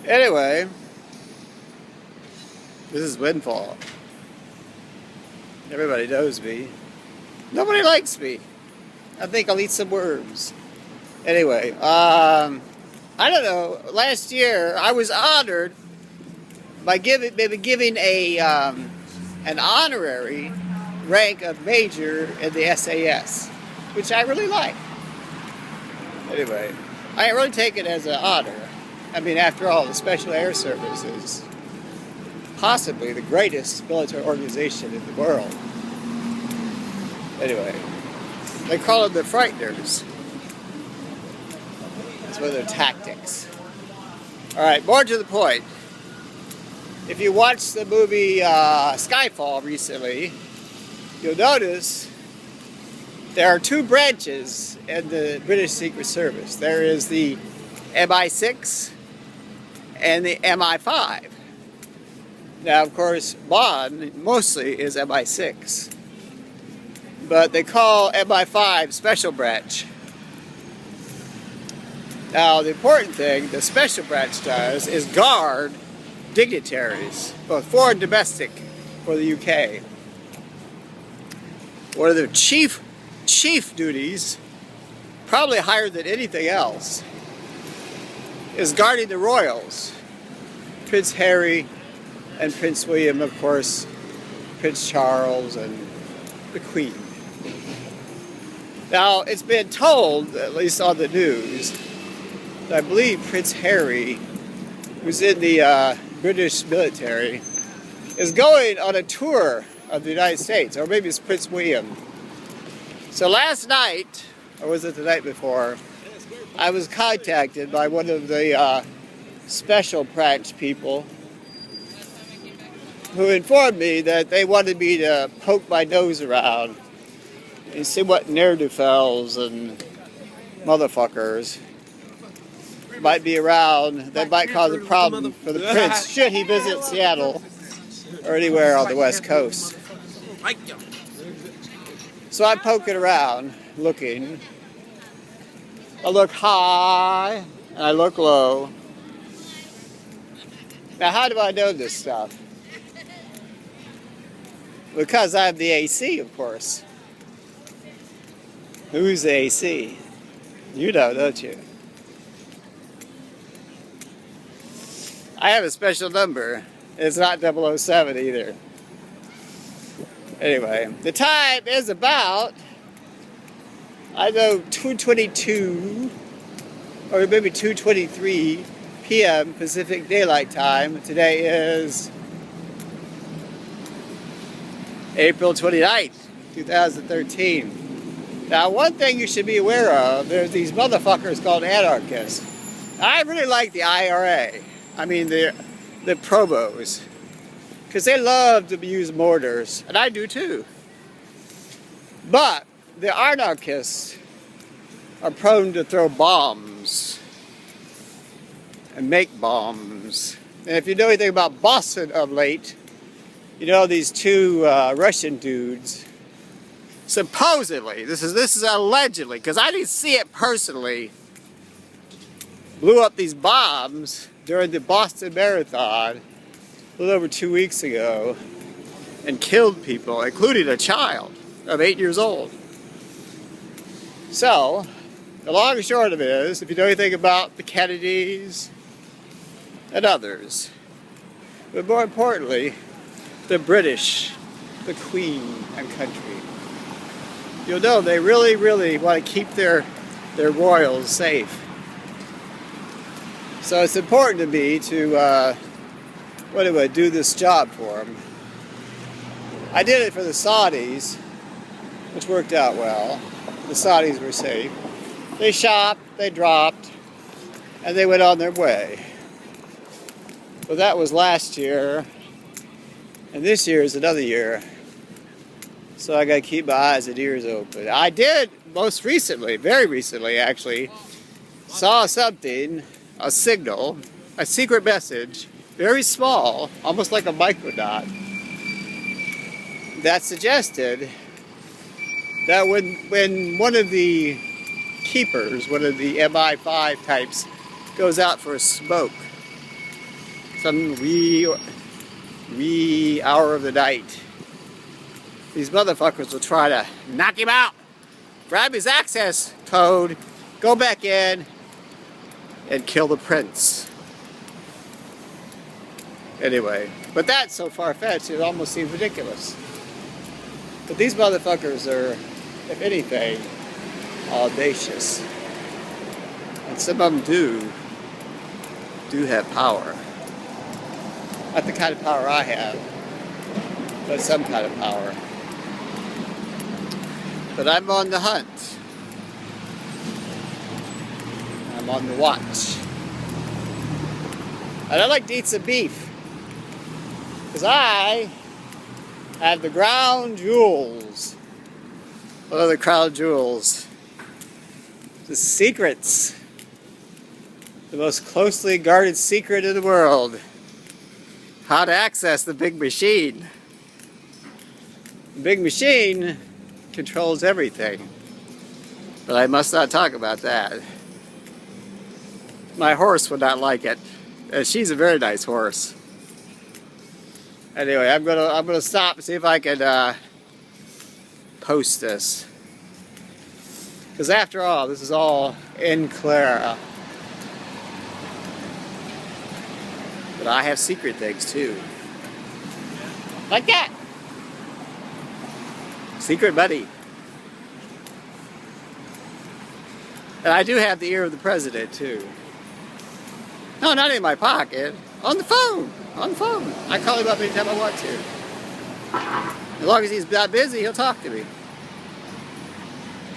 Anyway, this is Windfall. Everybody knows me. Nobody likes me. I think I'll eat some worms. Anyway, I don't know. Last year, I was honored by giving a an honorary rank of major in the SAS, which I really like. Anyway, I really take it as an honor. I mean, after all, the Special Air Service is possibly the greatest military organization in the world. Anyway, they call them the Frighteners. That's one of their tactics. Alright, more to the point. If you watched the movie Skyfall recently, you'll notice there are two branches in the British Secret Service. There is the MI6 and the MI5. Now, of course, Bond mostly is MI6. But they call MI5 Special Branch. Now, the important thing the Special Branch does is guard dignitaries, both foreign and domestic, for the UK. One of their chief duties, probably higher than anything else, is guarding the royals. Prince Harry and Prince William, of course, Prince Charles and the Queen. Now, it's been told, at least on the news, that I believe Prince Harry, who's in the British military, is going on a tour of the United States, or maybe it's Prince William. So last night, or was it the night before, I was contacted by one of the Special Branch people who informed me that they wanted me to poke my nose around and see what ne'er-do-wells and motherfuckers might be around that might cause a problem for the prince should he visit Seattle or anywhere on the West Coast. So I'm poking around, looking. I look high and I look low. Now, how do I know this stuff? Because I have the AC, of course. Who's the AC? You know, don't you? I have a special number. It's not 007 either. Anyway, the time is about, I know, 2:22 or maybe 2:23 p.m. Pacific Daylight Time. Today is April 29th, 2013. Now, one thing you should be aware of, there's these motherfuckers called anarchists. I really like the IRA. I mean, the promos. Because they love to use mortars, and I do too. But the anarchists are prone to throw bombs and make bombs. And if you know anything about Boston of late, you know these two Russian dudes, supposedly, this is allegedly, because I didn't see it personally, blew up these bombs during the Boston Marathon a little over 2 weeks ago and killed people, including a child of 8 years old. So, the long and short of it is, if you know anything about the Kennedys and others, but more importantly, the British, the Queen and country, you'll know they really, really want to keep their royals safe. So it's important to me to do this job for them. I did it for the Saudis, which worked out well. The Saudis were safe. They shopped, they dropped, and they went on their way. But that was last year, and this year is another year. So I gotta keep my eyes and ears open. I did most recently, very recently actually, saw something, a signal, a secret message, very small, almost like a microdot, that suggested that when one of the keepers, one of the MI5 types, goes out for a smoke, some wee hour of the night. These motherfuckers will try to knock him out, grab his access code, go back in, and kill the prince. Anyway, but that's so far-fetched, it almost seems ridiculous. But these motherfuckers are, if anything, audacious. And some of them do have power. Not the kind of power I have, but some kind of power. But I'm on the hunt. I'm on the watch. And I like to eat some beef. Because I have the crown jewels. What are the crown jewels? The secrets. The most closely guarded secret in the world. How to access the big machine. The big machine controls everything. But I must not talk about that. My horse would not like it. And she's a very nice horse. Anyway, I'm gonna stop and see if I can post this. Because after all, this is all in Clara. But I have secret things too. Like that. Secret buddy. And I do have the ear of the president too. No, not in my pocket. On the phone. On the phone. I call him up anytime I want to. As long as he's not busy, he'll talk to me.